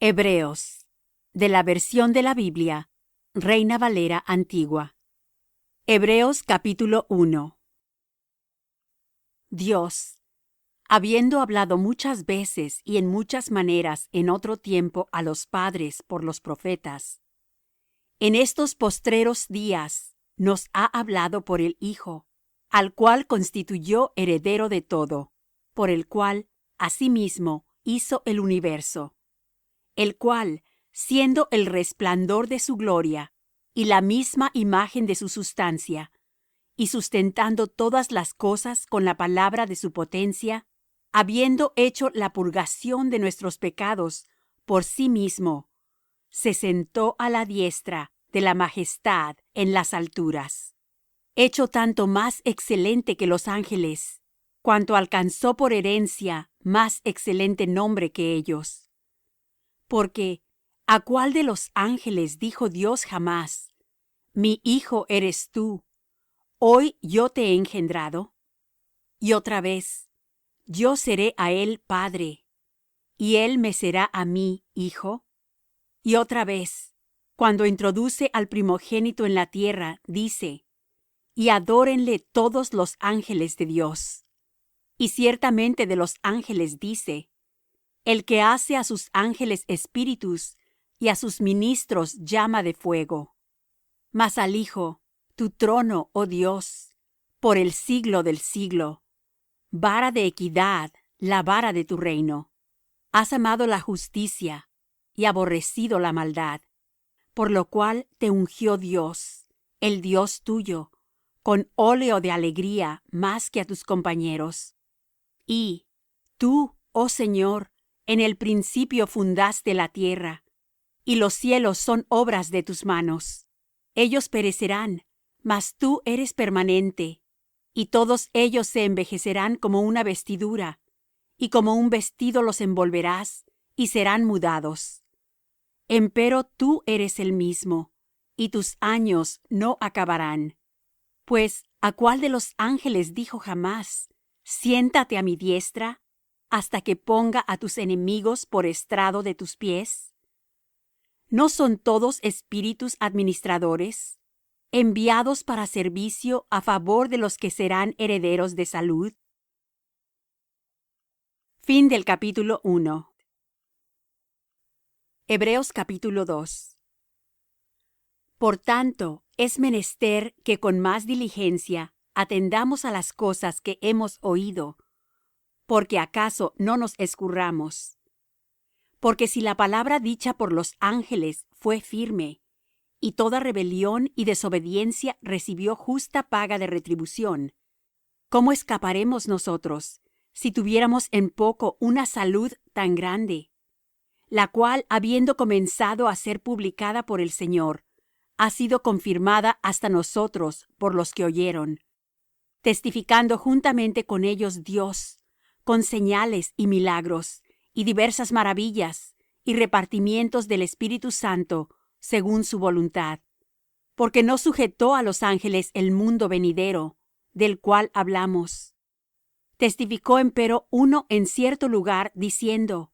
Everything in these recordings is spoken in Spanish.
Hebreos, de la versión de la Biblia, Reina Valera Antigua. Hebreos capítulo 1. Dios, habiendo hablado muchas veces y en muchas maneras en otro tiempo a los padres por los profetas, en estos postreros días nos ha hablado por el Hijo, al cual constituyó heredero de todo, por el cual asimismo hizo el universo, el cual, siendo el resplandor de su gloria y la misma imagen de su sustancia, y sustentando todas las cosas con la palabra de su potencia, habiendo hecho la purgación de nuestros pecados por sí mismo, se sentó a la diestra de la majestad en las alturas, hecho tanto más excelente que los ángeles, cuanto alcanzó por herencia más excelente nombre que ellos. Porque, ¿a cuál de los ángeles dijo Dios jamás: Mi hijo eres tú, hoy yo te he engendrado? Y otra vez, yo seré a él padre, y él me será a mí hijo. Y otra vez, cuando introduce al primogénito en la tierra, dice: Y adórenle todos los ángeles de Dios. Y ciertamente de los ángeles dice: El que hace a sus ángeles espíritus y a sus ministros llama de fuego. Mas al Hijo, tu trono, oh Dios, por el siglo del siglo. Vara de equidad, la vara de tu reino. Has amado la justicia y aborrecido la maldad, por lo cual te ungió Dios, el Dios tuyo, con óleo de alegría más que a tus compañeros. Y tú, oh Señor, en el principio fundaste la tierra, y los cielos son obras de tus manos. Ellos perecerán, mas tú eres permanente, y todos ellos se envejecerán como una vestidura, y como un vestido los envolverás, y serán mudados. Empero tú eres el mismo, y tus años no acabarán. Pues, ¿a cuál de los ángeles dijo jamás: Siéntate a mi diestra, hasta que ponga a tus enemigos por estrado de tus pies? ¿No son todos espíritus administradores, enviados para servicio a favor de los que serán herederos de salud? Fin del capítulo 1. Hebreos capítulo 2. Por tanto, es menester que con más diligencia atendamos a las cosas que hemos oído, porque acaso no nos escurramos. Porque si la palabra dicha por los ángeles fue firme, y toda rebelión y desobediencia recibió justa paga de retribución, ¿cómo escaparemos nosotros, si tuviéramos en poco una salud tan grande, la cual, habiendo comenzado a ser publicada por el Señor, ha sido confirmada hasta nosotros por los que oyeron, testificando juntamente con ellos Dios, con señales y milagros, y diversas maravillas, y repartimientos del Espíritu Santo, según su voluntad? Porque no sujetó a los ángeles el mundo venidero, del cual hablamos. Testificó empero uno en cierto lugar, diciendo: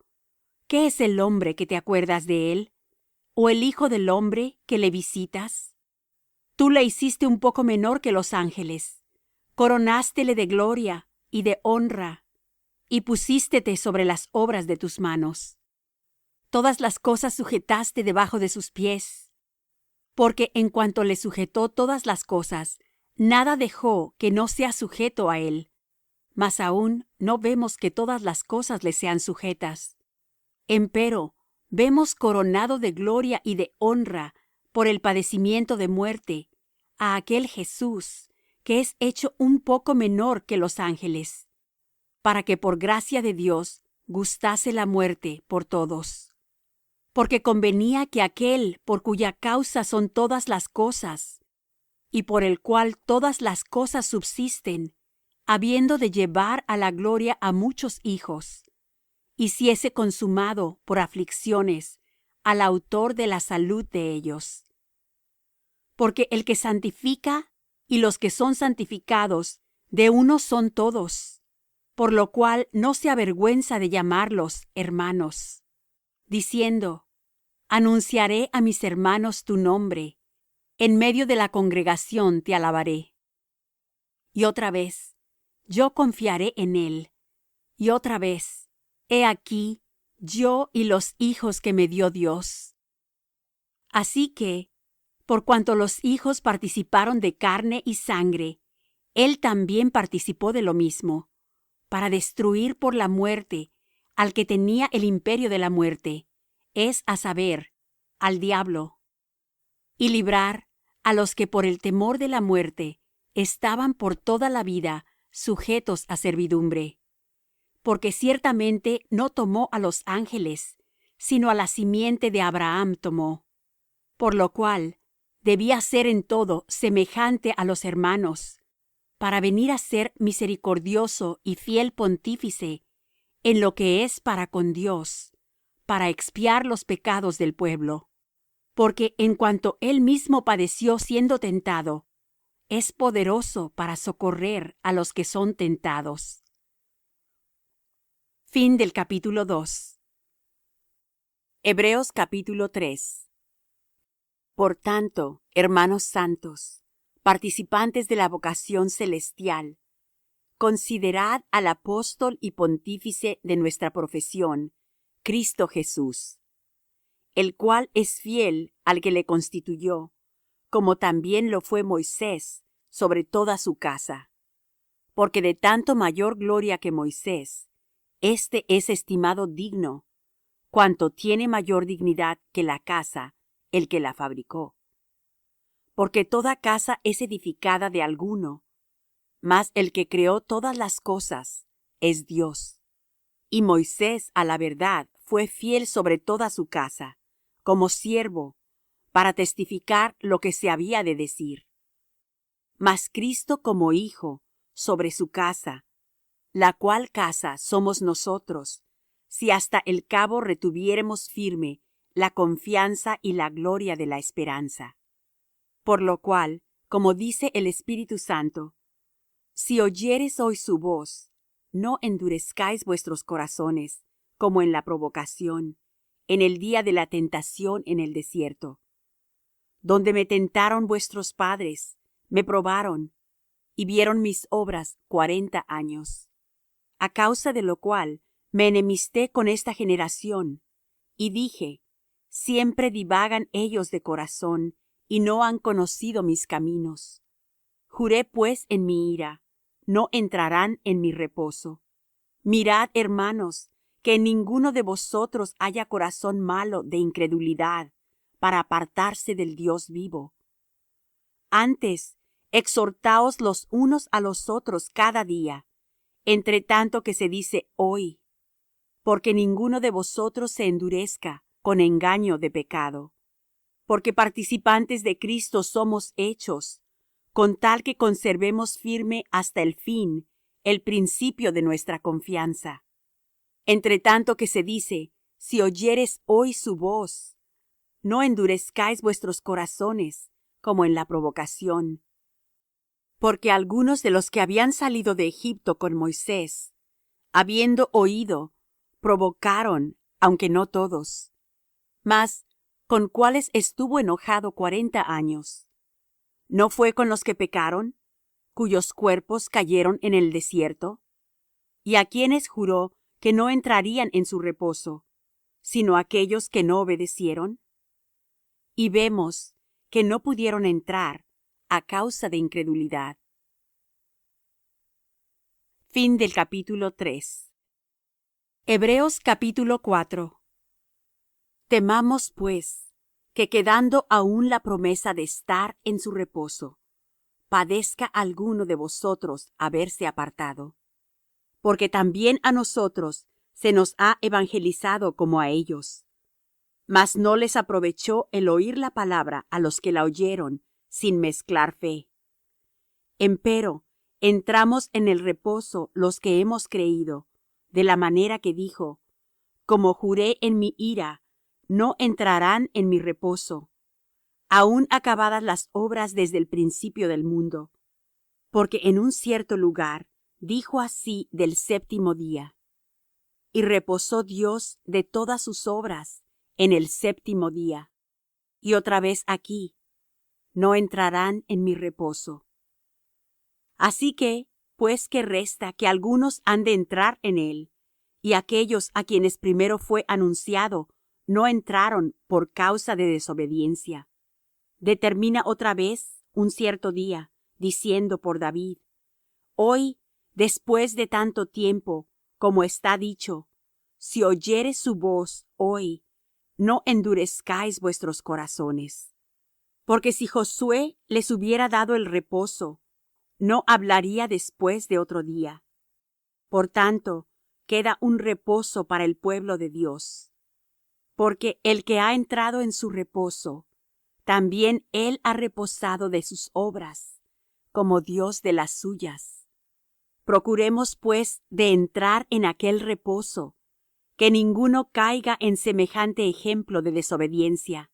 ¿Qué es el hombre que te acuerdas de él? ¿O el hijo del hombre que le visitas? Tú le hiciste un poco menor que los ángeles, coronástele de gloria y de honra, y pusístete sobre las obras de tus manos. Todas las cosas sujetaste debajo de sus pies. Porque en cuanto le sujetó todas las cosas, nada dejó que no sea sujeto a él. Mas aún no vemos que todas las cosas le sean sujetas. Empero vemos coronado de gloria y de honra por el padecimiento de muerte a aquel Jesús, que es hecho un poco menor que los ángeles, para que por gracia de Dios gustase la muerte por todos. Porque convenía que aquel por cuya causa son todas las cosas, y por el cual todas las cosas subsisten, habiendo de llevar a la gloria a muchos hijos, hiciese consumado por aflicciones al autor de la salud de ellos. Porque el que santifica y los que son santificados de uno son todos, por lo cual no se avergüenza de llamarlos hermanos. diciendo: Anunciaré a mis hermanos tu nombre, en medio de la congregación te alabaré. Y otra vez: Yo confiaré en él. Y otra vez: He aquí, yo y los hijos que me dio Dios. Así que, por cuanto los hijos participaron de carne y sangre, él también participó de lo mismo, para destruir por la muerte al que tenía el imperio de la muerte, es a saber, al diablo, y librar a los que por el temor de la muerte estaban por toda la vida sujetos a servidumbre. Porque ciertamente no tomó a los ángeles, sino a la simiente de Abraham tomó. Por lo cual debía ser en todo semejante a los hermanos, para venir a ser misericordioso y fiel pontífice en lo que es para con Dios, para expiar los pecados del pueblo. Porque en cuanto él mismo padeció siendo tentado, es poderoso para socorrer a los que son tentados. Fin del capítulo 2. Hebreos capítulo 3. Por tanto, hermanos santos, participantes de la vocación celestial, considerad al apóstol y pontífice de nuestra profesión, Cristo Jesús, el cual es fiel al que le constituyó, como también lo fue Moisés sobre toda su casa. Porque de tanto mayor gloria que Moisés, éste es estimado digno, cuanto tiene mayor dignidad que la casa, el que la fabricó. Porque toda casa es edificada de alguno, mas el que creó todas las cosas es Dios. Y Moisés, a la verdad, fue fiel sobre toda su casa, como siervo, para testificar lo que se había de decir. Mas Cristo como Hijo sobre su casa, la cual casa somos nosotros, si hasta el cabo retuviéremos firme la confianza y la gloria de la esperanza. Por lo cual, como dice el Espíritu Santo, si oyereis hoy su voz, no endurezcáis vuestros corazones, como en la provocación, en el día de la tentación en el desierto, donde me tentaron vuestros padres, me probaron, y vieron mis obras 40 años. A causa de lo cual me enemisté con esta generación, y dije: siempre divagan ellos de corazón, y no han conocido mis caminos. Juré pues en mi ira: no entrarán en mi reposo. Mirad, hermanos, que en ninguno de vosotros haya corazón malo de incredulidad, para apartarse del Dios vivo. Antes, exhortaos los unos a los otros cada día, entre tanto que se dice hoy, porque ninguno de vosotros se endurezca con engaño de pecado. Porque participantes de Cristo somos hechos, con tal que conservemos firme hasta el fin el principio de nuestra confianza. Entre tanto que se dice: si oyeres hoy su voz, no endurezcáis vuestros corazones, como en la provocación. Porque algunos de los que habían salido de Egipto con Moisés, habiendo oído, provocaron, aunque no todos. Mas, ¿con cuáles estuvo enojado 40 años? ¿No fue con los que pecaron, cuyos cuerpos cayeron en el desierto? ¿Y a quiénes juró que no entrarían en su reposo, sino aquellos que no obedecieron? Y vemos que no pudieron entrar a causa de incredulidad. Fin del capítulo 3. Hebreos capítulo 4. Temamos, pues, que quedando aún la promesa de estar en su reposo, padezca alguno de vosotros haberse apartado. Porque también a nosotros se nos ha evangelizado como a ellos. Mas no les aprovechó el oír la palabra a los que la oyeron sin mezclar fe. Empero entramos en el reposo los que hemos creído, de la manera que dijo: como juré en mi ira, no entrarán en mi reposo, aun acabadas las obras desde el principio del mundo. Porque en un cierto lugar dijo así del séptimo día: y reposó Dios de todas sus obras en el séptimo día. Y otra vez aquí, no entrarán en mi reposo. Así que, pues que resta que algunos han de entrar en él, y aquellos a quienes primero fue anunciado no entraron por causa de desobediencia. Determina otra vez un cierto día, diciendo por David: Hoy, después de tanto tiempo, como está dicho, si oyereis su voz hoy, no endurezcáis vuestros corazones. Porque si Josué les hubiera dado el reposo, no hablaría después de otro día. Por tanto, queda un reposo para el pueblo de Dios. Porque el que ha entrado en su reposo, también él ha reposado de sus obras, como Dios de las suyas. Procuremos, pues, de entrar en aquel reposo, que ninguno caiga en semejante ejemplo de desobediencia.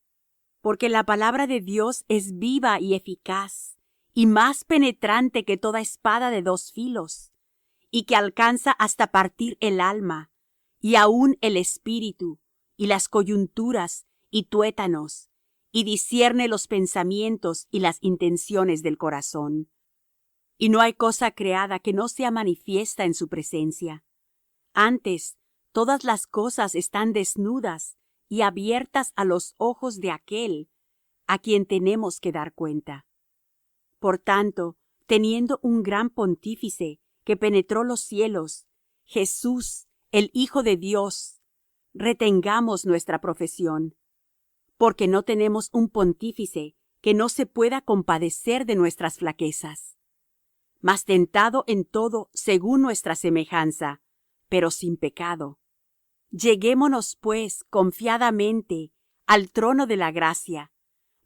Porque la palabra de Dios es viva y eficaz, y más penetrante que toda espada de dos filos, y que alcanza hasta partir el alma, y aun el espíritu, y las coyunturas, y tuétanos, y discierne los pensamientos y las intenciones del corazón. Y no hay cosa creada que no sea manifiesta en su presencia. Antes, todas las cosas están desnudas y abiertas a los ojos de aquel a quien tenemos que dar cuenta. Por tanto, teniendo un gran pontífice que penetró los cielos, Jesús, el Hijo de Dios, retengamos nuestra profesión. Porque no tenemos un pontífice que no se pueda compadecer de nuestras flaquezas, mas tentado en todo según nuestra semejanza, pero sin pecado. Lleguémonos, pues, confiadamente al trono de la gracia,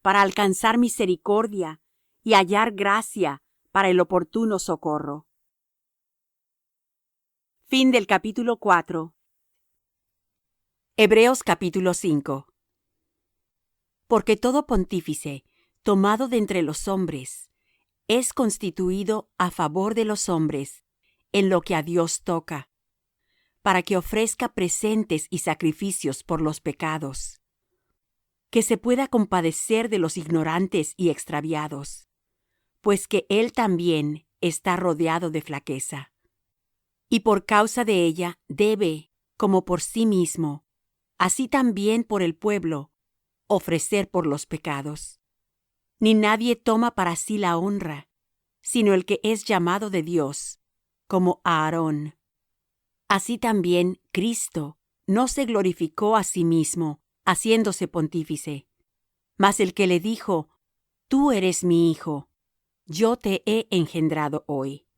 para alcanzar misericordia y hallar gracia para el oportuno socorro. Fin del capítulo 4. Hebreos capítulo 5. Porque todo pontífice, tomado de entre los hombres, es constituido a favor de los hombres en lo que a Dios toca, para que ofrezca presentes y sacrificios por los pecados, que se pueda compadecer de los ignorantes y extraviados, pues que él también está rodeado de flaqueza. Y por causa de ella debe, como por sí mismo, así también por el pueblo, ofrecer por los pecados. Ni nadie toma para sí la honra, sino el que es llamado de Dios, como Aarón. Así también Cristo no se glorificó a sí mismo, haciéndose pontífice, mas el que le dijo: Tú eres mi Hijo, yo te he engendrado hoy.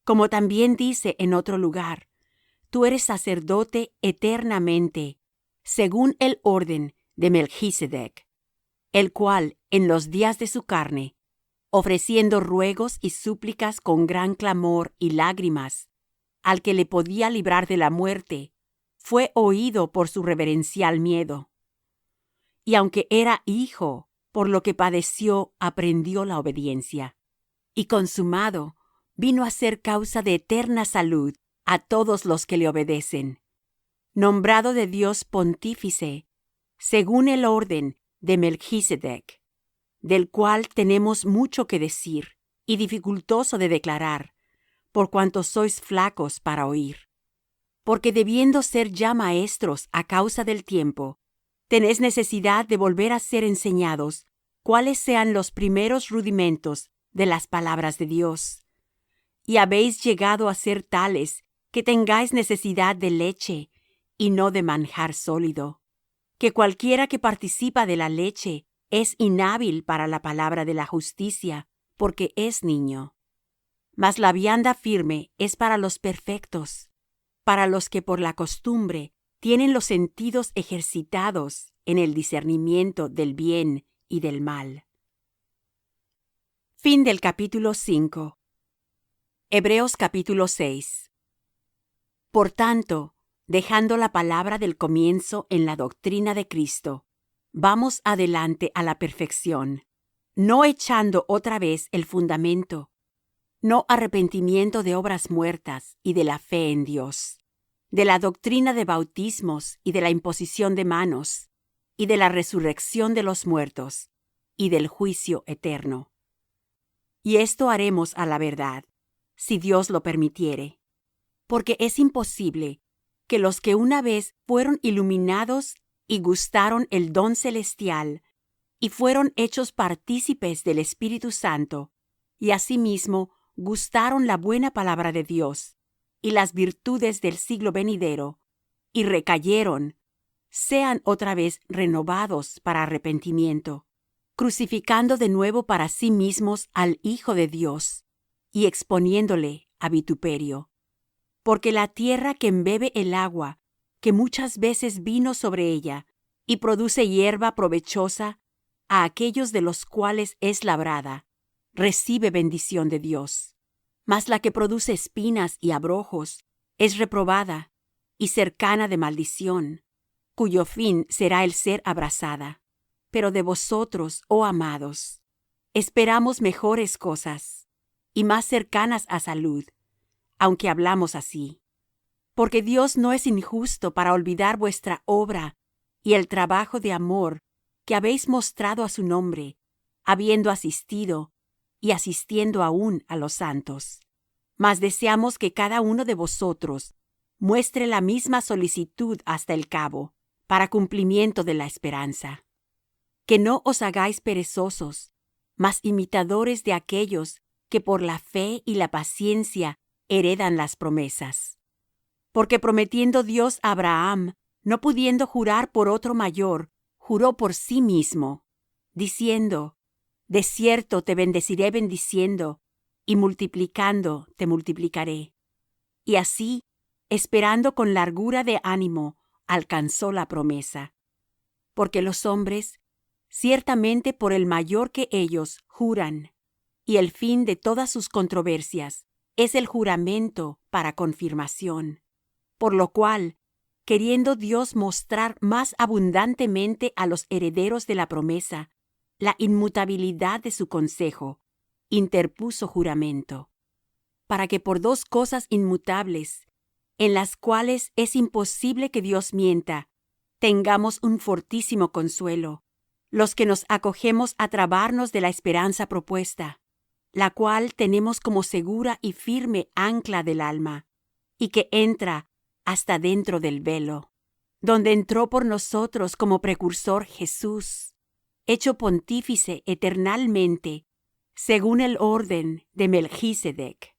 Como también dice en otro lugar: Tú eres sacerdote eternamente, según el orden de Melchsedec, el cual, en los días de su carne, ofreciendo ruegos y súplicas con gran clamor y lágrimas, al que le podía librar de la muerte, fue oído por su reverencial miedo. Y aunque era hijo, por lo que padeció, aprendió la obediencia. Y consumado, vino a ser causa de eterna salud a todos los que le obedecen. Nombrado de Dios pontífice, según el orden de Melchsedec, del cual tenemos mucho que decir y dificultoso de declarar, por cuanto sois flacos para oír. Porque debiendo ser ya maestros a causa del tiempo, tenéis necesidad de volver a ser enseñados cuáles sean los primeros rudimentos de las palabras de Dios. Y habéis llegado a ser tales que tengáis necesidad de leche y no de manjar sólido, que cualquiera que participa de la leche es inhábil para la palabra de la justicia, porque es niño. Mas la vianda firme es para los perfectos, para los que por la costumbre tienen los sentidos ejercitados en el discernimiento del bien y del mal. Fin del capítulo 5. Hebreos capítulo 6. Por tanto, dejando la palabra del comienzo en la doctrina de Cristo, vamos adelante a la perfección, no echando otra vez el fundamento, no arrepentimiento de obras muertas y de la fe en Dios, de la doctrina de bautismos y de la imposición de manos, y de la resurrección de los muertos, y del juicio eterno. Y esto haremos a la verdad, si Dios lo permitiere, porque es imposible que los que una vez fueron iluminados y gustaron el don celestial, y fueron hechos partícipes del Espíritu Santo, y asimismo gustaron la buena palabra de Dios y las virtudes del siglo venidero, y recayeron, sean otra vez renovados para arrepentimiento, crucificando de nuevo para sí mismos al Hijo de Dios, y exponiéndole a vituperio. Porque la tierra que embebe el agua, que muchas veces vino sobre ella, y produce hierba provechosa a aquellos de los cuales es labrada, recibe bendición de Dios. Mas la que produce espinas y abrojos es reprobada y cercana de maldición, cuyo fin será el ser abrasada. Pero de vosotros, oh amados, esperamos mejores cosas, y más cercanas a salud, aunque hablamos así. Porque Dios no es injusto para olvidar vuestra obra y el trabajo de amor que habéis mostrado a su nombre, habiendo asistido y asistiendo aún a los santos. Mas deseamos que cada uno de vosotros muestre la misma solicitud hasta el cabo, para cumplimiento de la esperanza. Que no os hagáis perezosos, mas imitadores de aquellos que por la fe y la paciencia heredan las promesas. Porque prometiendo Dios a Abraham, no pudiendo jurar por otro mayor, juró por sí mismo, diciendo: de cierto te bendeciré bendiciendo, y multiplicando te multiplicaré. Y así, esperando con largura de ánimo, alcanzó la promesa. Porque los hombres, ciertamente por el mayor que ellos, juran, y el fin de todas sus controversias es el juramento para confirmación. Por lo cual, queriendo Dios mostrar más abundantemente a los herederos de la promesa la inmutabilidad de su consejo, interpuso juramento, para que por dos cosas inmutables, en las cuales es imposible que Dios mienta, tengamos un fortísimo consuelo, los que nos acogemos a trabarnos de la esperanza propuesta, la cual tenemos como segura y firme ancla del alma, y que entra hasta dentro del velo, donde entró por nosotros como precursor Jesús, hecho pontífice eternalmente, según el orden de Melchísedec.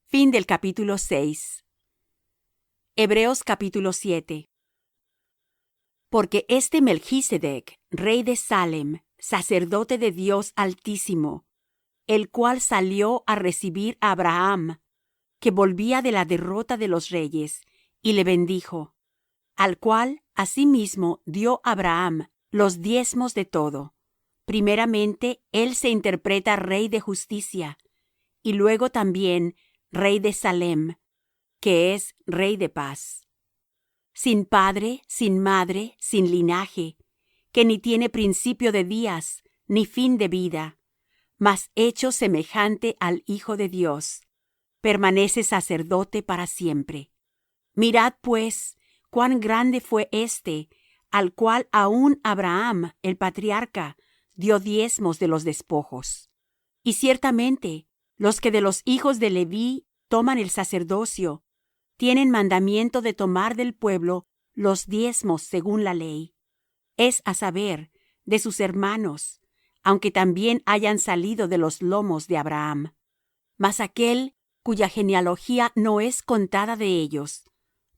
Fin del capítulo 6. Hebreos capítulo 7. Porque este Melchísedec, rey de Salem, sacerdote de Dios Altísimo, el cual salió a recibir a Abraham, que volvía de la derrota de los reyes, y le bendijo, al cual asimismo dio Abraham los diezmos de todo. Primeramente, él se interpreta rey de justicia, y luego también rey de Salem, que es rey de paz. Sin padre, sin madre, sin linaje, que ni tiene principio de días, ni fin de vida, mas hecho semejante al Hijo de Dios, permanece sacerdote para siempre. Mirad, pues, cuán grande fue éste, al cual aun Abraham, el patriarca, dio diezmos de los despojos. Y ciertamente, los que de los hijos de Leví toman el sacerdocio, tienen mandamiento de tomar del pueblo los diezmos según la ley, es a saber, de sus hermanos, aunque también hayan salido de los lomos de Abraham. Mas aquel cuya genealogía no es contada de ellos,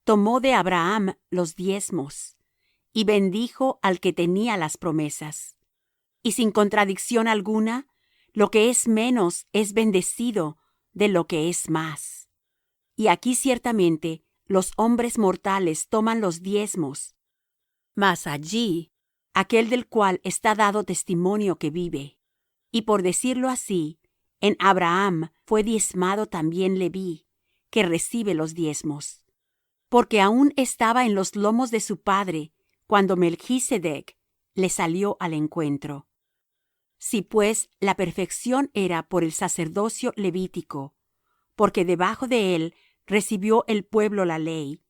tomó de Abraham los diezmos, y bendijo al que tenía las promesas. Y sin contradicción alguna, lo que es menos es bendecido de lo que es más. Y aquí ciertamente los hombres mortales toman los diezmos, mas allí aquel del cual está dado testimonio que vive. Y por decirlo así, en Abraham fue diezmado también Leví, que recibe los diezmos, porque aún estaba en los lomos de su padre cuando Melchísedec le salió al encuentro. Si pues la perfección era por el sacerdocio levítico, porque debajo de él recibió el pueblo la ley,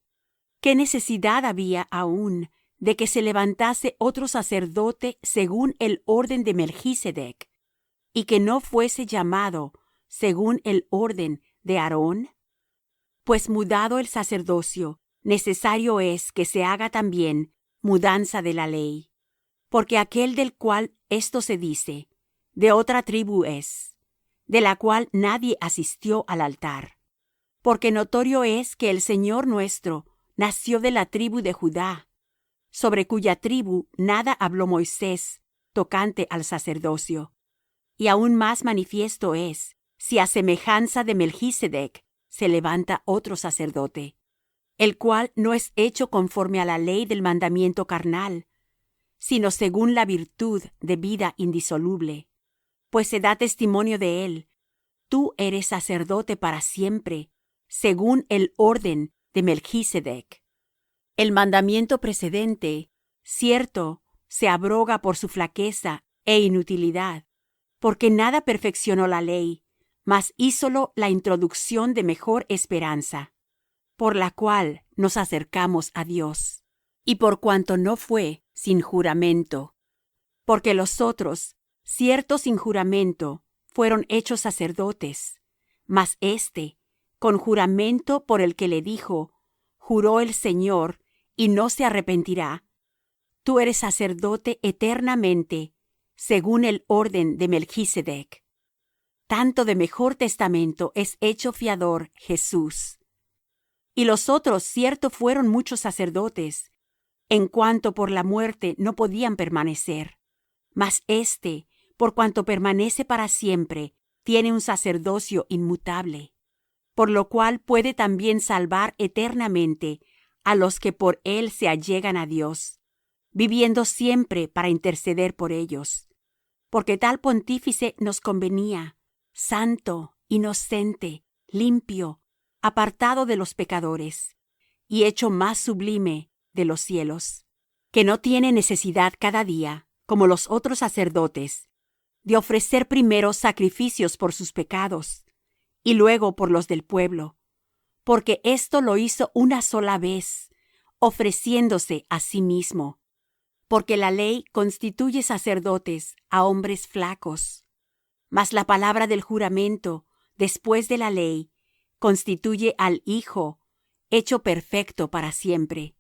¿qué necesidad había aún de que se levantase otro sacerdote según el orden de Melchísedec, y que no fuese llamado según el orden de Aarón? Pues mudado el sacerdocio, necesario es que se haga también mudanza de la ley. Porque aquel del cual esto se dice, de otra tribu es, de la cual nadie asistió al altar. Porque notorio es que el Señor nuestro nació de la tribu de Judá, sobre cuya tribu nada habló Moisés tocante al sacerdocio. Y aún más manifiesto es, si a semejanza de Melchísedec se levanta otro sacerdote, el cual no es hecho conforme a la ley del mandamiento carnal, sino según la virtud de vida indisoluble. Pues se da testimonio de él: tú eres sacerdote para siempre, según el orden de Melchísedec. El mandamiento precedente, cierto, se abroga por su flaqueza e inutilidad, porque nada perfeccionó la ley, mas hízolo la introducción de mejor esperanza, por la cual nos acercamos a Dios. Y por cuanto no fue sin juramento, porque los otros, cierto sin juramento, fueron hechos sacerdotes, mas éste, con juramento por el que le dijo, juró el Señor, y no se arrepentirá: tú eres sacerdote eternamente, según el orden de Melchísedec. Tanto de mejor testamento es hecho fiador Jesús. Y los otros cierto fueron muchos sacerdotes, en cuanto por la muerte no podían permanecer, mas éste, por cuanto permanece para siempre, tiene un sacerdocio inmutable, por lo cual puede también salvar eternamente a los que por él se allegan a Dios, viviendo siempre para interceder por ellos. Porque tal pontífice nos convenía, santo, inocente, limpio, apartado de los pecadores, y hecho más sublime de los cielos, que no tiene necesidad cada día, como los otros sacerdotes, de ofrecer primero sacrificios por sus pecados, y luego por los del pueblo, porque esto lo hizo una sola vez, ofreciéndose a sí mismo. Porque la ley constituye sacerdotes a hombres flacos, mas la palabra del juramento, después de la ley, constituye al Hijo, hecho perfecto para siempre.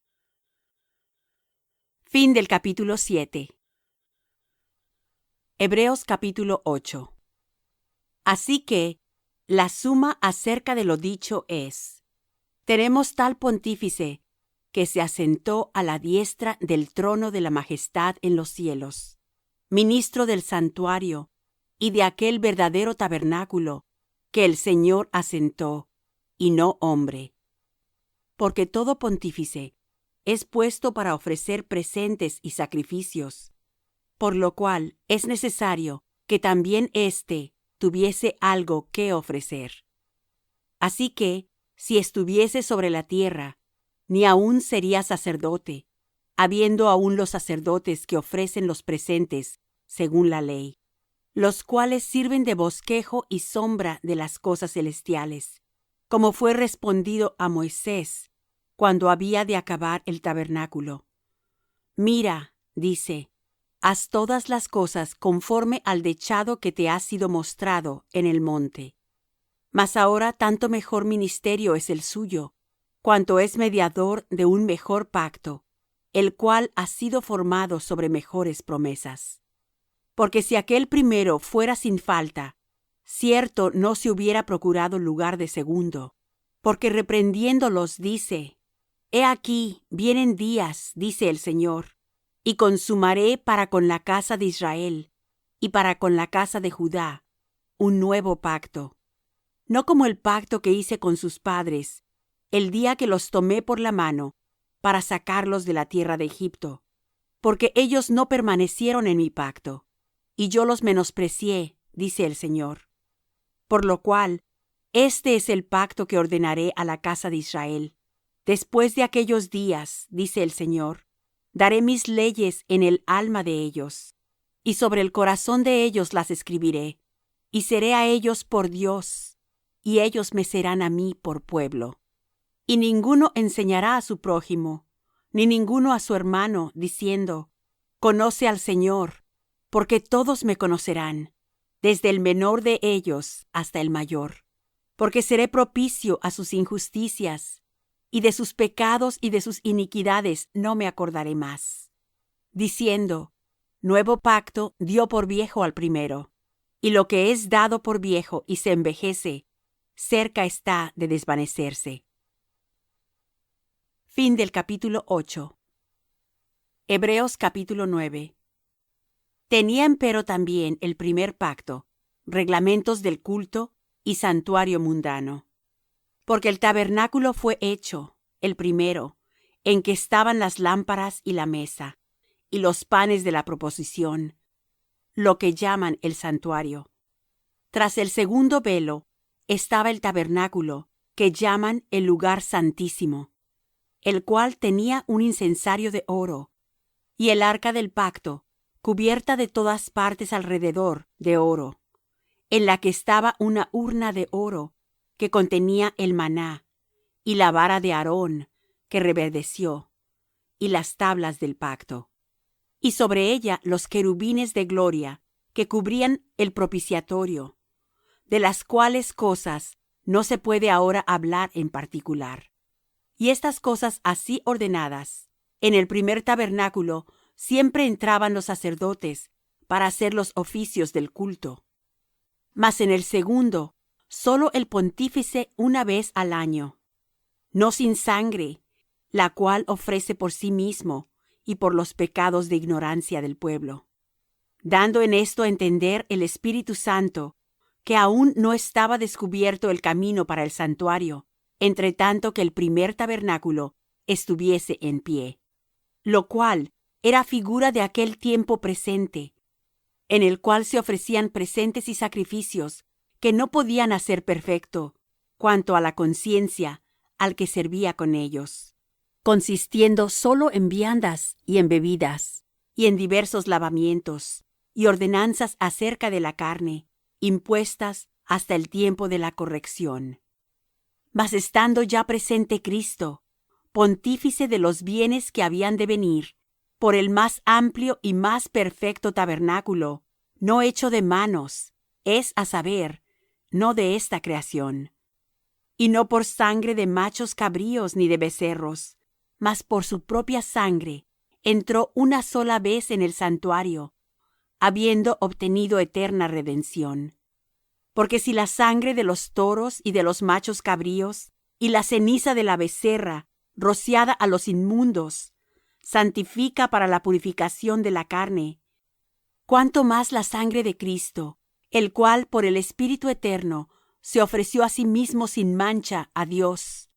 Fin del capítulo 7. Hebreos capítulo 8. Así que, la suma acerca de lo dicho es: tenemos tal pontífice, que se asentó a la diestra del trono de la majestad en los cielos, ministro del santuario y de aquel verdadero tabernáculo que el Señor asentó, y no hombre. Porque todo pontífice es puesto para ofrecer presentes y sacrificios, por lo cual es necesario que también éste tuviese algo que ofrecer. Así que, si estuviese sobre la tierra, ni aun sería sacerdote, habiendo aún los sacerdotes que ofrecen los presentes según la ley, los cuales sirven de bosquejo y sombra de las cosas celestiales, como fue respondido a Moisés cuando había de acabar el tabernáculo. Mira, dice, haz todas las cosas conforme al dechado que te ha sido mostrado en el monte. Mas ahora tanto mejor ministerio es el suyo, cuanto es mediador de un mejor pacto, el cual ha sido formado sobre mejores promesas. Porque si aquel primero fuera sin falta, cierto no se hubiera procurado lugar de segundo, porque reprendiéndolos dice: He aquí, vienen días, dice el Señor, y consumaré para con la casa de Israel y para con la casa de Judá un nuevo pacto, no como el pacto que hice con sus padres el día que los tomé por la mano para sacarlos de la tierra de Egipto, porque ellos no permanecieron en mi pacto, y yo los menosprecié, dice el Señor. Por lo cual, este es el pacto que ordenaré a la casa de Israel. Después de aquellos días, dice el Señor, daré mis leyes en el alma de ellos, y sobre el corazón de ellos las escribiré, y seré a ellos por Dios, y ellos me serán a mí por pueblo. Y ninguno enseñará a su prójimo, ni ninguno a su hermano, diciendo: Conoce al Señor, porque todos me conocerán, desde el menor de ellos hasta el mayor. Porque seré propicio a sus injusticias, y de sus pecados y de sus iniquidades no me acordaré más. Diciendo: Nuevo pacto dio por viejo al primero, y lo que es dado por viejo y se envejece, cerca está de desvanecerse. Fin del capítulo 8. Hebreos capítulo 9. Tenía empero también el primer pacto reglamentos del culto y santuario mundano. Porque el tabernáculo fue hecho, el primero, en que estaban las lámparas y la mesa, y los panes de la proposición, lo que llaman el santuario. Tras el segundo velo estaba el tabernáculo, que llaman el lugar santísimo, el cual tenía un incensario de oro, y el arca del pacto, cubierta de todas partes alrededor de oro, en la que estaba una urna de oro, que contenía el maná, y la vara de Aarón, que reverdeció, y las tablas del pacto. Y sobre ella los querubines de gloria, que cubrían el propiciatorio, de las cuales cosas no se puede ahora hablar en particular. Y estas cosas así ordenadas, en el primer tabernáculo siempre entraban los sacerdotes para hacer los oficios del culto. Mas en el segundo, sólo el pontífice una vez al año, no sin sangre, la cual ofrece por sí mismo y por los pecados de ignorancia del pueblo. Dando en esto a entender el Espíritu Santo que aún no estaba descubierto el camino para el santuario, entre tanto que el primer tabernáculo estuviese en pie, lo cual era figura de aquel tiempo presente, en el cual se ofrecían presentes y sacrificios que no podían hacer perfecto, cuanto a la conciencia al que servía con ellos, consistiendo sólo en viandas y en bebidas, y en diversos lavamientos, y ordenanzas acerca de la carne, impuestas hasta el tiempo de la corrección. Mas estando ya presente Cristo, pontífice de los bienes que habían de venir, por el más amplio y más perfecto tabernáculo, no hecho de manos, es a saber, no de esta creación, y no por sangre de machos cabríos ni de becerros, mas por su propia sangre, entró una sola vez en el santuario, habiendo obtenido eterna redención. Porque si la sangre de los toros y de los machos cabríos, y la ceniza de la becerra, rociada a los inmundos, santifica para la purificación de la carne, cuánto más la sangre de Cristo, el cual por el Espíritu eterno se ofreció a sí mismo sin mancha a Dios,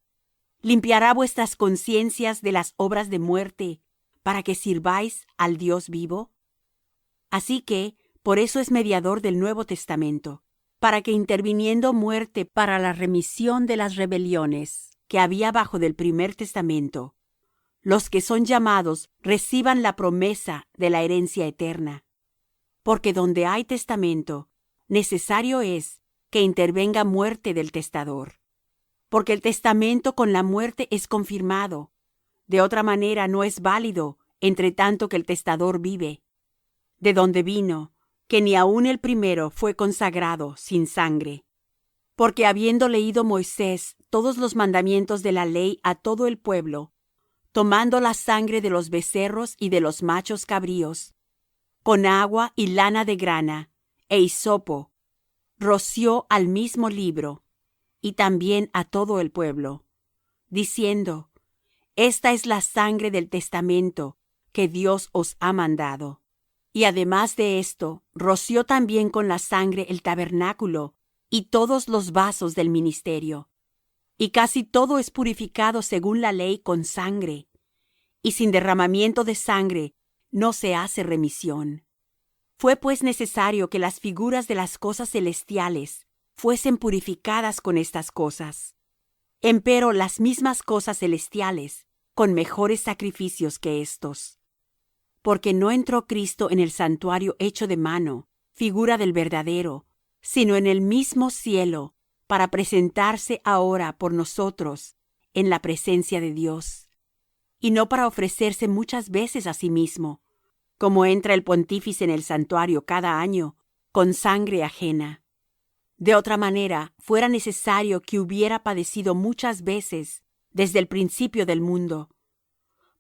limpiará vuestras conciencias de las obras de muerte, para que sirváis al Dios vivo. Así que, por eso es mediador del Nuevo Testamento, para que interviniendo muerte para la remisión de las rebeliones que había bajo del primer testamento, los que son llamados reciban la promesa de la herencia eterna. Porque donde hay testamento, necesario es que intervenga muerte del testador. Porque el testamento con la muerte es confirmado, de otra manera no es válido, entre tanto que el testador vive. De donde vino, que ni aun el primero fue consagrado sin sangre. Porque habiendo leído Moisés todos los mandamientos de la ley a todo el pueblo, tomando la sangre de los becerros y de los machos cabríos, con agua y lana de grana, e hisopo, roció al mismo libro, y también a todo el pueblo, diciendo: Esta es la sangre del testamento que Dios os ha mandado. Y además de esto, roció también con la sangre el tabernáculo y todos los vasos del ministerio. Y casi todo es purificado según la ley con sangre, y sin derramamiento de sangre no se hace remisión. Fue pues necesario que las figuras de las cosas celestiales fuesen purificadas con estas cosas. Empero las mismas cosas celestiales con mejores sacrificios que éstos. Porque no entró Cristo en el santuario hecho de mano, figura del verdadero, sino en el mismo cielo, para presentarse ahora por nosotros en la presencia de Dios, y no para ofrecerse muchas veces a sí mismo, como entra el pontífice en el santuario cada año, con sangre ajena. De otra manera, fuera necesario que hubiera padecido muchas veces desde el principio del mundo.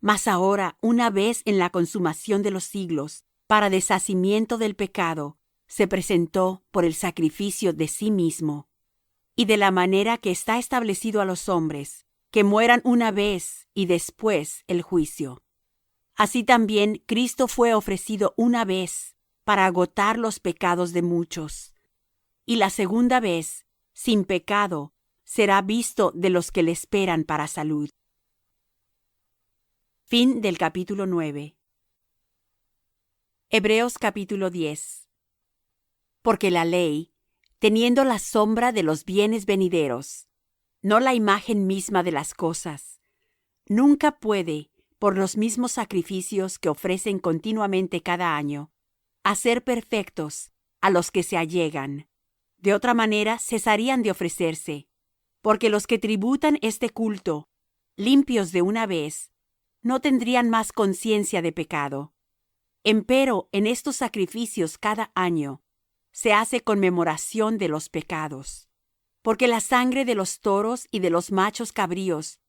Mas ahora, una vez en la consumación de los siglos, para deshacimiento del pecado, se presentó por el sacrificio de sí mismo. Y de la manera que está establecido a los hombres, que mueran una vez y después el juicio. Así también Cristo fue ofrecido una vez para agotar los pecados de muchos. Y la segunda vez, sin pecado, será visto de los que le esperan para salud. Fin del capítulo 9. Hebreos capítulo 10. Porque la ley, teniendo la sombra de los bienes venideros, no la imagen misma de las cosas, nunca puede, por los mismos sacrificios que ofrecen continuamente cada año, hacer perfectos a los que se allegan. De otra manera cesarían de ofrecerse, porque los que tributan este culto, limpios de una vez, no tendrían más conciencia de pecado. Empero en estos sacrificios cada año se hace conmemoración de los pecados, porque la sangre de los toros y de los machos cabríos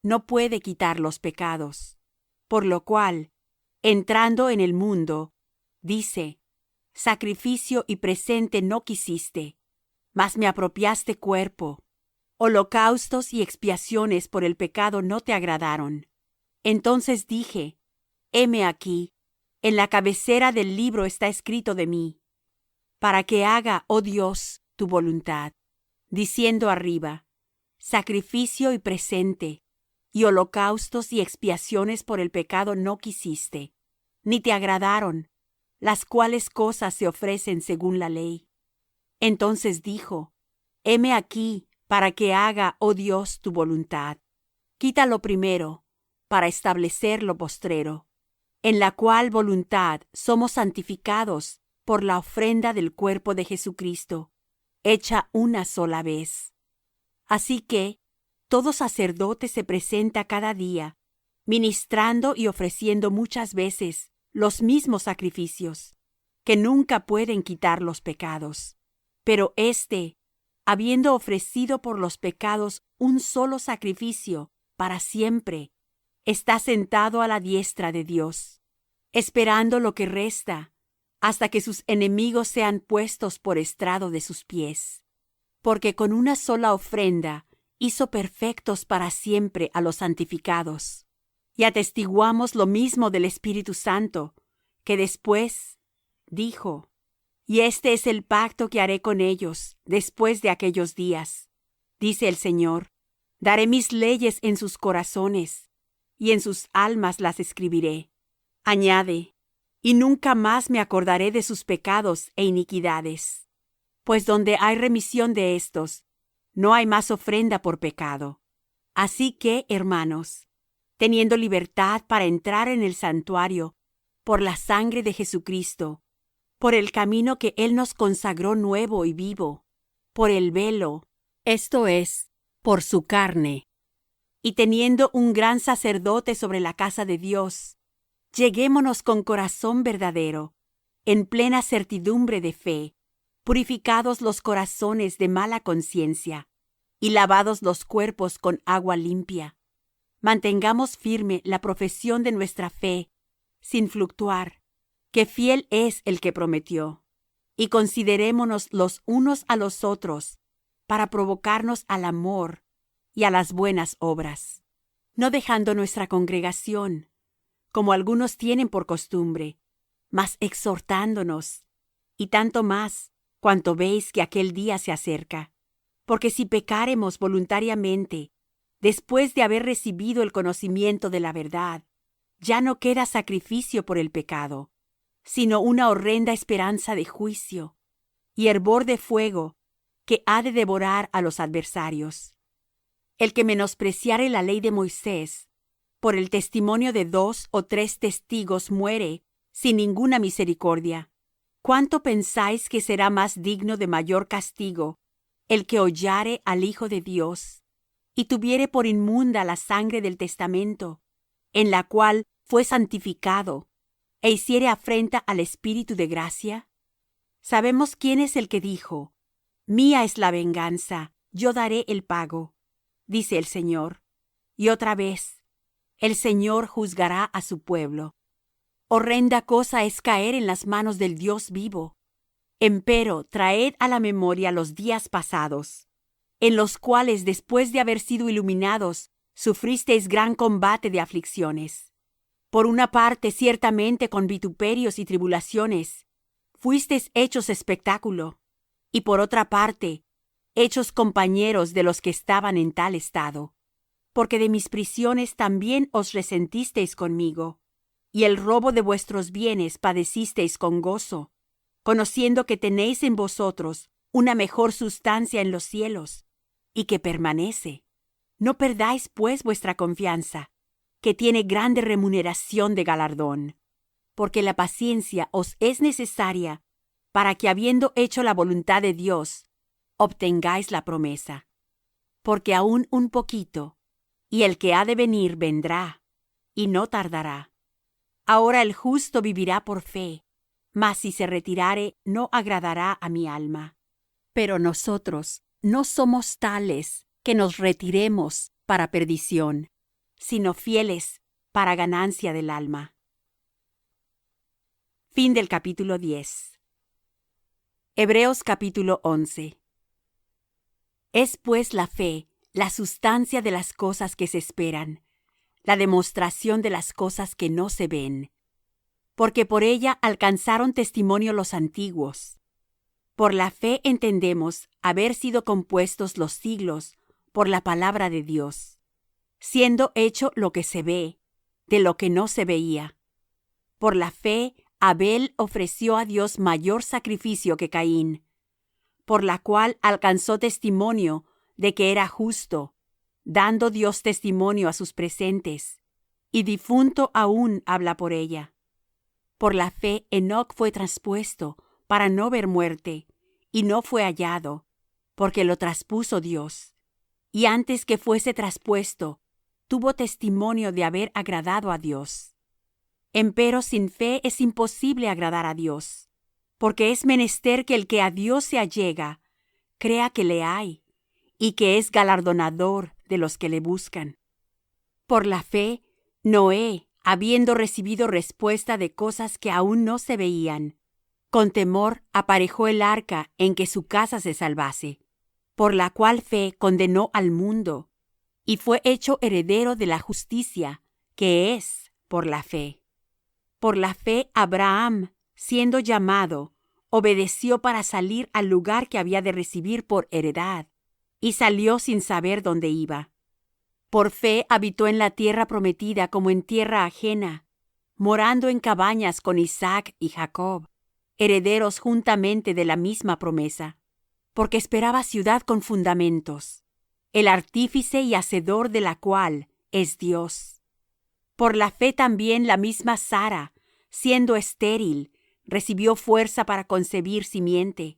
no puede quitar los pecados. Por lo cual, entrando en el mundo, dice: sacrificio y presente no quisiste, mas me apropiaste cuerpo. Holocaustos y expiaciones por el pecado no te agradaron. Entonces dije: heme aquí, en la cabecera del libro está escrito de mí, para que haga, oh Dios, tu voluntad. Diciendo arriba: sacrificio y presente, y holocaustos y expiaciones por el pecado no quisiste, ni te agradaron, las cuales cosas se ofrecen según la ley. Entonces dijo: heme aquí, para que haga, oh Dios, tu voluntad. Quita lo primero, para establecer lo postrero, en la cual voluntad somos santificados por la ofrenda del cuerpo de Jesucristo, hecha una sola vez. Así que todo sacerdote se presenta cada día, ministrando y ofreciendo muchas veces los mismos sacrificios, que nunca pueden quitar los pecados. Pero éste, habiendo ofrecido por los pecados un solo sacrificio para siempre, está sentado a la diestra de Dios, esperando lo que resta, hasta que sus enemigos sean puestos por estrado de sus pies. Porque con una sola ofrenda hizo perfectos para siempre a los santificados. Y atestiguamos lo mismo del Espíritu Santo, que después dijo: y este es el pacto que haré con ellos después de aquellos días, dice el Señor: daré mis leyes en sus corazones, y en sus almas las escribiré. Añade: y nunca más me acordaré de sus pecados e iniquidades. Pues donde hay remisión de éstos, no hay más ofrenda por pecado. Así que, hermanos, teniendo libertad para entrar en el santuario por la sangre de Jesucristo, por el camino que Él nos consagró nuevo y vivo, por el velo, esto es, por su carne, y teniendo un gran sacerdote sobre la casa de Dios, lleguémonos con corazón verdadero, en plena certidumbre de fe, purificados los corazones de mala conciencia, y lavados los cuerpos con agua limpia. Mantengamos firme la profesión de nuestra fe, sin fluctuar, que fiel es el que prometió. Y considerémonos los unos a los otros, para provocarnos al amor y a las buenas obras, no dejando nuestra congregación, como algunos tienen por costumbre, mas exhortándonos, y tanto más cuanto veis que aquel día se acerca. Porque si pecáremos voluntariamente, después de haber recibido el conocimiento de la verdad, ya no queda sacrificio por el pecado, sino una horrenda esperanza de juicio y hervor de fuego que ha de devorar a los adversarios. El que menospreciare la ley de Moisés, por el testimonio de 2 o 3 testigos muere sin ninguna misericordia. ¿Cuánto pensáis que será más digno de mayor castigo el que hollare al Hijo de Dios y tuviere por inmunda la sangre del testamento, en la cual fue santificado, e hiciere afrenta al Espíritu de gracia? Sabemos quién es el que dijo: Mía es la venganza, yo daré el pago, dice el Señor. Y otra vez: el Señor juzgará a su pueblo. Horrenda cosa es caer en las manos del Dios vivo. Empero traed a la memoria los días pasados, en los cuales, después de haber sido iluminados, sufristeis gran combate de aflicciones. Por una parte, ciertamente con vituperios y tribulaciones, fuisteis hechos espectáculo, y por otra parte, hechos compañeros de los que estaban en tal estado. Porque de mis prisiones también os resentisteis conmigo, y el robo de vuestros bienes padecisteis con gozo, conociendo que tenéis en vosotros una mejor sustancia en los cielos, y que permanece. No perdáis pues vuestra confianza, que tiene grande remuneración de galardón. Porque la paciencia os es necesaria, para que, habiendo hecho la voluntad de Dios, obtengáis la promesa. Porque aún un poquito, y el que ha de venir vendrá, y no tardará. Ahora el justo vivirá por fe, mas si se retirare, no agradará a mi alma. Pero nosotros no somos tales que nos retiremos para perdición, sino fieles para ganancia del alma. Fin del capítulo 10. Hebreos capítulo 11. Es pues la fe la sustancia de las cosas que se esperan, la demostración de las cosas que no se ven. Porque por ella alcanzaron testimonio los antiguos. Por la fe entendemos haber sido compuestos los siglos por la palabra de Dios, siendo hecho lo que se ve, de lo que no se veía. Por la fe Abel ofreció a Dios mayor sacrificio que Caín, por la cual alcanzó testimonio de que era justo, dando Dios testimonio a sus presentes, y difunto aún habla por ella. Por la fe Enoc fue traspuesto para no ver muerte, y no fue hallado, porque lo traspuso Dios. Y antes que fuese traspuesto, tuvo testimonio de haber agradado a Dios. Empero sin fe es imposible agradar a Dios, porque es menester que el que a Dios se allega, crea que le hay, y que es galardonador de los que le buscan. Por la fe, Noé, habiendo recibido respuesta de cosas que aún no se veían, con temor aparejó el arca en que su casa se salvase, por la cual fe condenó al mundo, y fue hecho heredero de la justicia, que es por la fe. Por la fe Abraham, siendo llamado, obedeció para salir al lugar que había de recibir por heredad, y salió sin saber dónde iba. Por fe habitó en la tierra prometida como en tierra ajena, morando en cabañas con Isaac y Jacob, herederos juntamente de la misma promesa, porque esperaba ciudad con fundamentos, el artífice y hacedor de la cual es Dios. Por la fe también la misma Sara, siendo estéril, recibió fuerza para concebir simiente,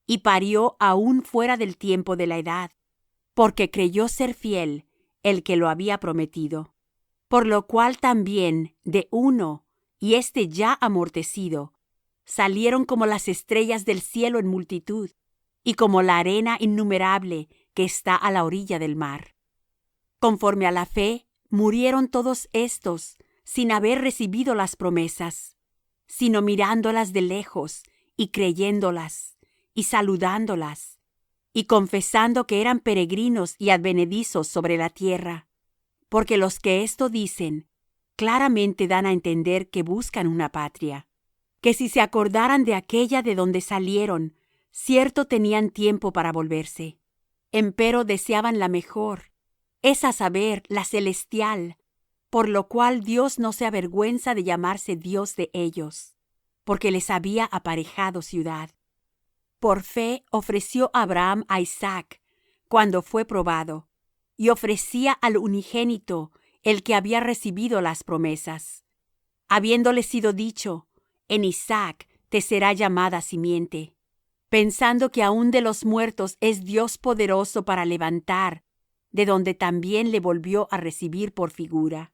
y parió aún fuera del tiempo de la edad, porque creyó ser fiel el que lo había prometido. Por lo cual también de uno, y éste ya amortecido, salieron como las estrellas del cielo en multitud, y como la arena innumerable que está a la orilla del mar. Conforme a la fe, murieron todos estos sin haber recibido las promesas, sino mirándolas de lejos y creyéndolas y saludándolas y confesando que eran peregrinos y advenedizos sobre la tierra. Porque los que esto dicen, claramente dan a entender que buscan una patria, que si se acordaran de aquella de donde salieron, cierto tenían tiempo para volverse. Empero deseaban la mejor, es a saber, la celestial, por lo cual Dios no se avergüenza de llamarse Dios de ellos, porque les había aparejado ciudad. Por fe ofreció Abraham a Isaac cuando fue probado, y ofrecía al unigénito, el que había recibido las promesas, habiéndole sido dicho: en Isaac te será llamada simiente, pensando que aun de los muertos es Dios poderoso para levantar de donde también le volvió a recibir por figura.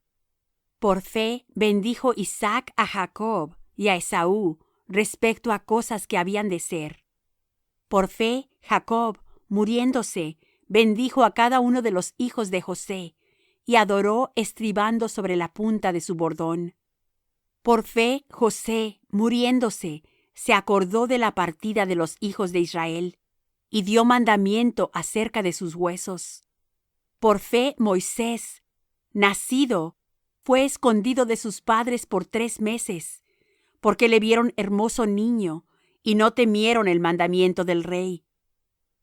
Por fe bendijo Isaac a Jacob y a Esaú respecto a cosas que habían de ser. Por fe Jacob, muriéndose, bendijo a cada uno de los hijos de José, y adoró estribando sobre la punta de su bordón. Por fe José, muriéndose, se acordó de la partida de los hijos de Israel, y dio mandamiento acerca de sus huesos. Por fe Moisés, nacido, fue escondido de sus padres por 3 meses, porque le vieron hermoso niño, y no temieron el mandamiento del rey.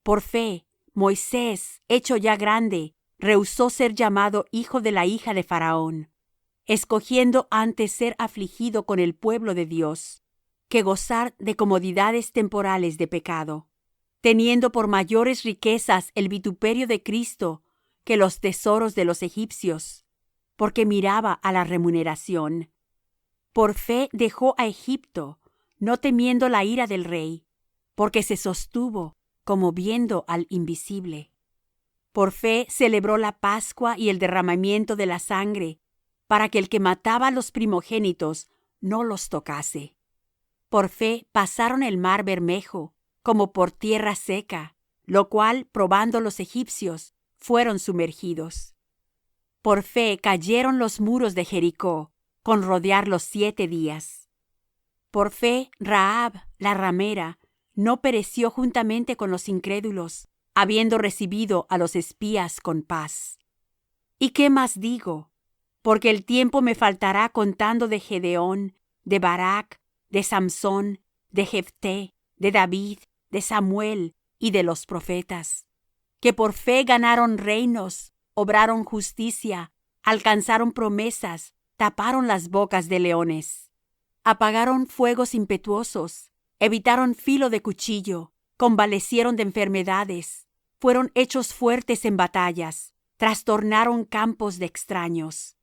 Por fe, Moisés, hecho ya grande, rehusó ser llamado hijo de la hija de Faraón, escogiendo antes ser afligido con el pueblo de Dios, que gozar de comodidades temporales de pecado, teniendo por mayores riquezas el vituperio de Cristo que los tesoros de los egipcios, porque miraba a la remuneración. Por fe dejó a Egipto, no temiendo la ira del rey, porque se sostuvo como viendo al invisible. Por fe celebró la Pascua y el derramamiento de la sangre, para que el que mataba a los primogénitos no los tocase. Por fe pasaron el mar Bermejo, como por tierra seca, lo cual, probando los egipcios, fueron sumergidos. Por fe cayeron los muros de Jericó, con rodearlos 7 días. Por fe Rahab, la ramera, no pereció juntamente con los incrédulos, habiendo recibido a los espías con paz. ¿Y qué más digo? Porque el tiempo me faltará contando de Gedeón, de Barac, de Samsón, de Jefté, de David, de Samuel y de los profetas, que por fe ganaron reinos, obraron justicia, alcanzaron promesas, taparon las bocas de leones, apagaron fuegos impetuosos, evitaron filo de cuchillo, convalecieron de enfermedades, fueron hechos fuertes en batallas, trastornaron campos de extraños.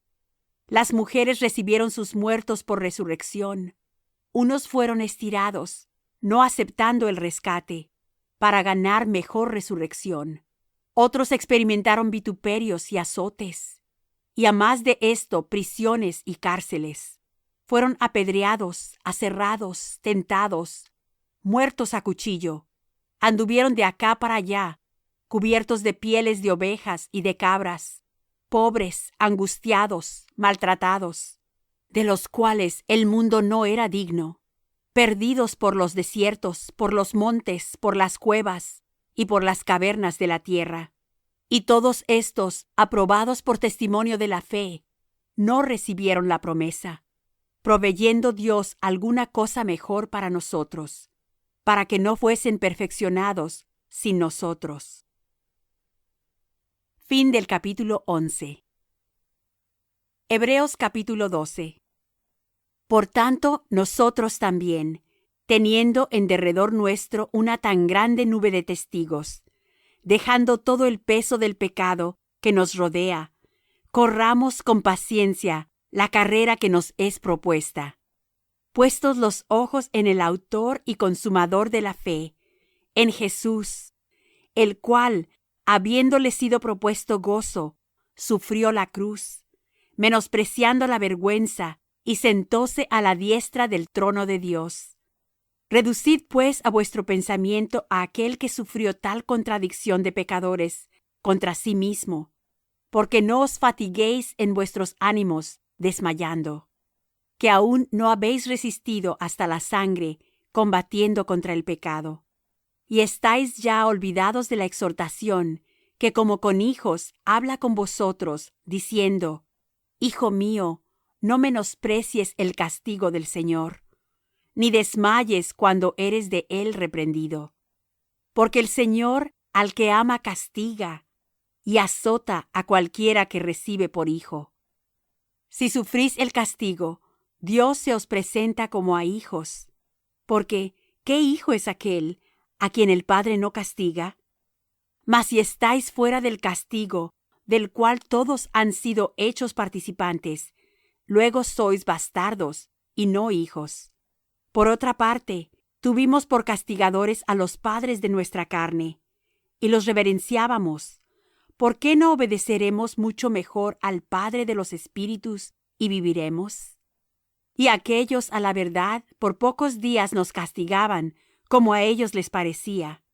Las mujeres recibieron sus muertos por resurrección. Unos fueron estirados, no aceptando el rescate, para ganar mejor resurrección. Otros experimentaron vituperios y azotes, y a más de esto, prisiones y cárceles. Fueron apedreados, aserrados, tentados, muertos a cuchillo. Anduvieron de acá para allá, cubiertos de pieles de ovejas y de cabras, pobres, angustiados, maltratados, de los cuales el mundo no era digno, perdidos por los desiertos, por los montes, por las cuevas y por las cavernas de la tierra. Y todos estos, aprobados por testimonio de la fe, no recibieron la promesa, proveyendo Dios alguna cosa mejor para nosotros, para que no fuesen perfeccionados sin nosotros. Fin del capítulo 11. Hebreos capítulo 12. Por tanto, nosotros también, teniendo en derredor nuestro una tan grande nube de testigos, dejando todo el peso del pecado que nos rodea, corramos con paciencia la carrera que nos es propuesta, puestos los ojos en el autor y consumador de la fe, en Jesús, el cual, habiéndole sido propuesto gozo, sufrió la cruz, menospreciando la vergüenza, y sentóse a la diestra del trono de Dios. Reducid pues a vuestro pensamiento a aquel que sufrió tal contradicción de pecadores contra sí mismo, porque no os fatiguéis en vuestros ánimos desmayando, que aún no habéis resistido hasta la sangre combatiendo contra el pecado. Y estáis ya olvidados de la exhortación que como con hijos habla con vosotros, diciendo: Hijo mío, no menosprecies el castigo del Señor, ni desmayes cuando eres de él reprendido. Porque el Señor al que ama castiga, y azota a cualquiera que recibe por hijo. Si sufrís el castigo, Dios se os presenta como a hijos. Porque, ¿qué hijo es aquel a quien el Padre no castiga? Mas si estáis fuera del castigo, del cual todos han sido hechos participantes, luego sois bastardos y no hijos. Por otra parte, tuvimos por castigadores a los padres de nuestra carne, y los reverenciábamos, ¿por qué no obedeceremos mucho mejor al Padre de los espíritus y viviremos? Y aquellos, a la verdad, por pocos días nos castigaban, como a ellos les parecía.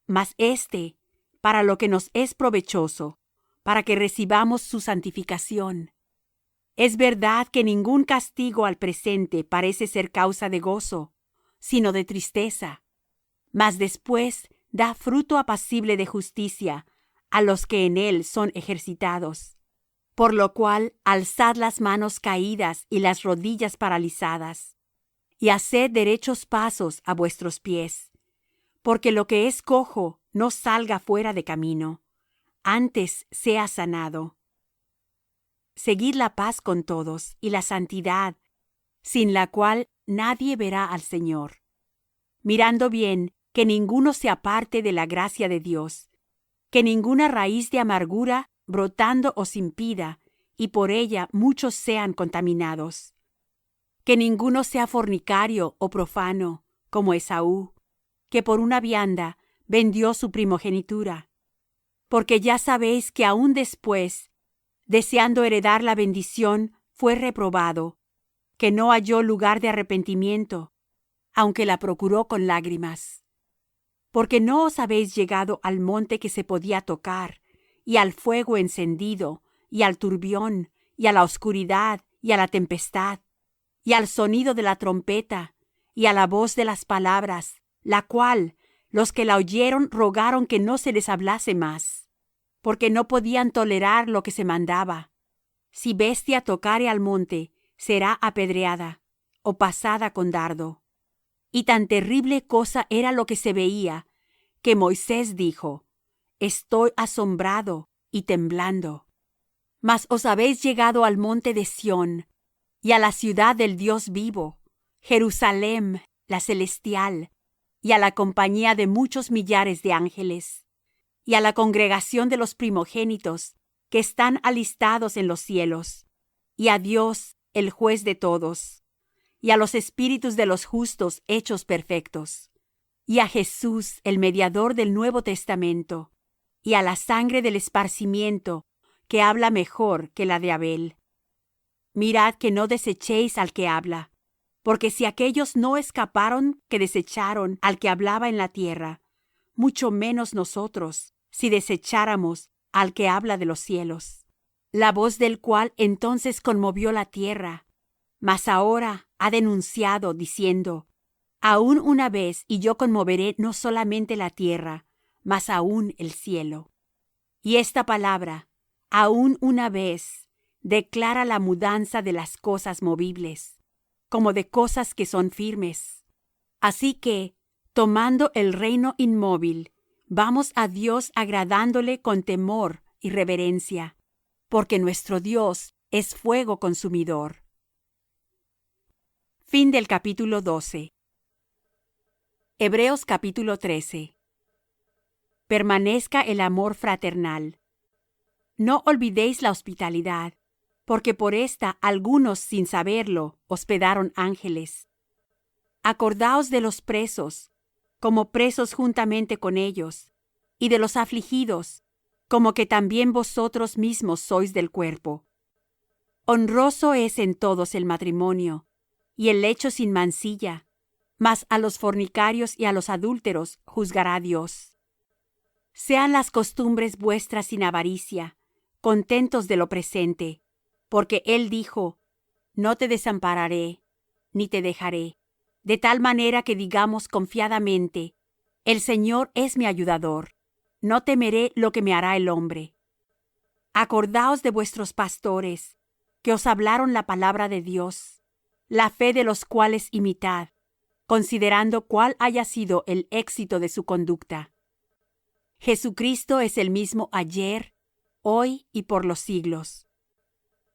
Mas éste, para lo que nos es provechoso, para que recibamos su santificación. Es verdad que ningún castigo al presente parece ser causa de gozo, sino de tristeza. Mas después da fruto apacible de justicia a los que en él son ejercitados. Por lo cual, alzad las manos caídas y las rodillas paralizadas, y haced derechos pasos a vuestros pies, porque lo que es cojo no salga fuera de camino, antes sea sanado. Seguid la paz con todos y la santidad, sin la cual nadie verá al Señor. Mirando bien que ninguno se aparte de la gracia de Dios, que ninguna raíz de amargura brotando os impida, y por ella muchos sean contaminados. Que ninguno sea fornicario o profano, como Esaú, que por una vianda vendió su primogenitura. Porque ya sabéis que aun después, deseando heredar la bendición, fue reprobado, que no halló lugar de arrepentimiento, aunque la procuró con lágrimas. Porque no os habéis llegado al monte que se podía tocar, y al fuego encendido, y al turbión, y a la oscuridad, y a la tempestad, y al sonido de la trompeta, y a la voz de las palabras, la cual los que la oyeron rogaron que no se les hablase más, porque no podían tolerar lo que se mandaba. Si bestia tocare al monte, será apedreada, o pasada con dardo. Y tan terrible cosa era lo que se veía, que Moisés dijo: Estoy asombrado y temblando. Mas os habéis llegado al monte de Sión, y a la ciudad del Dios vivo, Jerusalem, la celestial, y a la compañía de muchos millares de ángeles, y a la congregación de los primogénitos que están alistados en los cielos, y a Dios, el juez de todos, y a los espíritus de los justos hechos perfectos, y a Jesús, el mediador del Nuevo Testamento, y a la sangre del esparcimiento, que habla mejor que la de Abel. Mirad que no desechéis al que habla, porque si aquellos no escaparon que desecharon al que hablaba en la tierra, mucho menos nosotros, si desecháramos al que habla de los cielos, la voz del cual entonces conmovió la tierra, mas ahora ha denunciado, diciendo: Aún una vez, y yo conmoveré no solamente la tierra, mas aún el cielo. Y esta palabra, aún una vez, declara la mudanza de las cosas movibles, como de cosas que son firmes. Así que, tomando el reino inmóvil, vamos a Dios agradándole con temor y reverencia, porque nuestro Dios es fuego consumidor. Fin del capítulo 12. Hebreos capítulo 13. Permanezca el amor fraternal. No olvidéis la hospitalidad, porque por esta algunos, sin saberlo, hospedaron ángeles. Acordaos de los presos, como presos juntamente con ellos, y de los afligidos, como que también vosotros mismos sois del cuerpo. Honroso es en todos el matrimonio, y el lecho sin mancilla, mas a los fornicarios y a los adúlteros juzgará Dios. Sean las costumbres vuestras sin avaricia, contentos de lo presente, porque Él dijo: No te desampararé, ni te dejaré, de tal manera que digamos confiadamente: El Señor es mi ayudador, no temeré lo que me hará el hombre. Acordaos de vuestros pastores, que os hablaron la palabra de Dios, la fe de los cuales imitad, considerando cuál haya sido el éxito de su conducta. Jesucristo es el mismo ayer, hoy y por los siglos.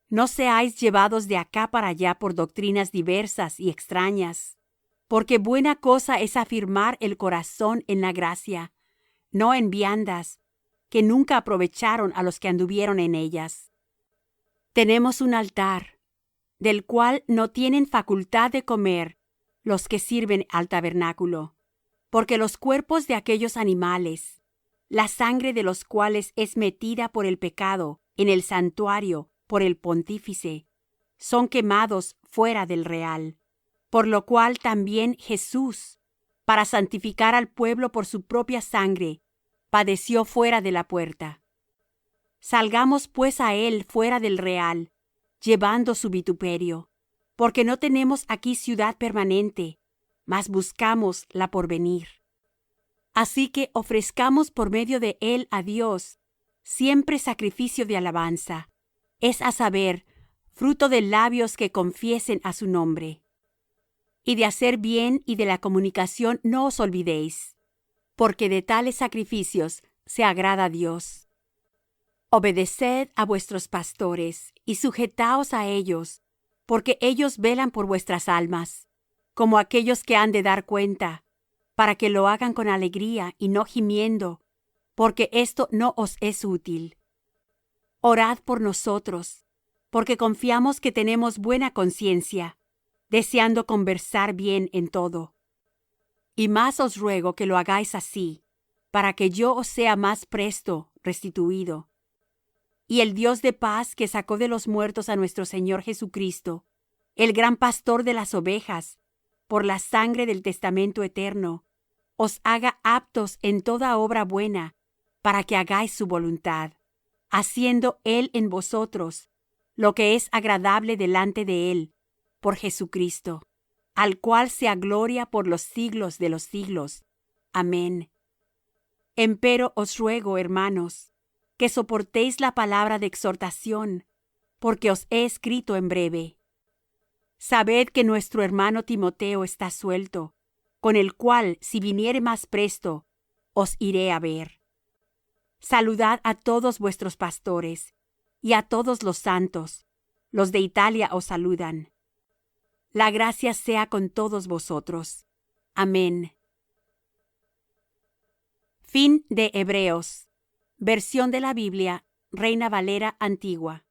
No seáis llevados de acá para allá por doctrinas diversas y extrañas, porque buena cosa es afirmar el corazón en la gracia, no en viandas, que nunca aprovecharon a los que anduvieron en ellas. Tenemos un altar, del cual no tienen facultad de comer los que sirven al tabernáculo, porque los cuerpos de aquellos animales, la sangre de los cuales es metida por el pecado en el santuario por el pontífice, son quemados fuera del real. Por lo cual también Jesús, para santificar al pueblo por su propia sangre, padeció fuera de la puerta. Salgamos pues a él fuera del real, llevando su vituperio, porque no tenemos aquí ciudad permanente, mas buscamos la por venir. Así que ofrezcamos por medio de él a Dios siempre sacrificio de alabanza, es a saber, fruto de labios que confiesen a su nombre. Y de hacer bien y de la comunicación no os olvidéis, porque de tales sacrificios se agrada a Dios. Obedeced a vuestros pastores y sujetaos a ellos, porque ellos velan por vuestras almas, como aquellos que han de dar cuenta, para que lo hagan con alegría y no gimiendo, porque esto no os es útil. Orad por nosotros, porque confiamos que tenemos buena conciencia, deseando conversar bien en todo. Y más os ruego que lo hagáis así, para que yo os sea más presto restituido. Y el Dios de paz, que sacó de los muertos a nuestro Señor Jesucristo, el gran pastor de las ovejas, por la sangre del testamento eterno, os haga aptos en toda obra buena, para que hagáis su voluntad, haciendo Él en vosotros lo que es agradable delante de Él, por Jesucristo, al cual sea gloria por los siglos de los siglos. Amén. Empero os ruego, hermanos, que soportéis la palabra de exhortación, porque os he escrito en breve. Sabed que nuestro hermano Timoteo está suelto, con el cual, si viniere más presto, os iré a ver. Saludad a todos vuestros pastores, y a todos los santos. Los de Italia os saludan. La gracia sea con todos vosotros. Amén. Fin de Hebreos. Versión de la Biblia, Reina Valera Antigua.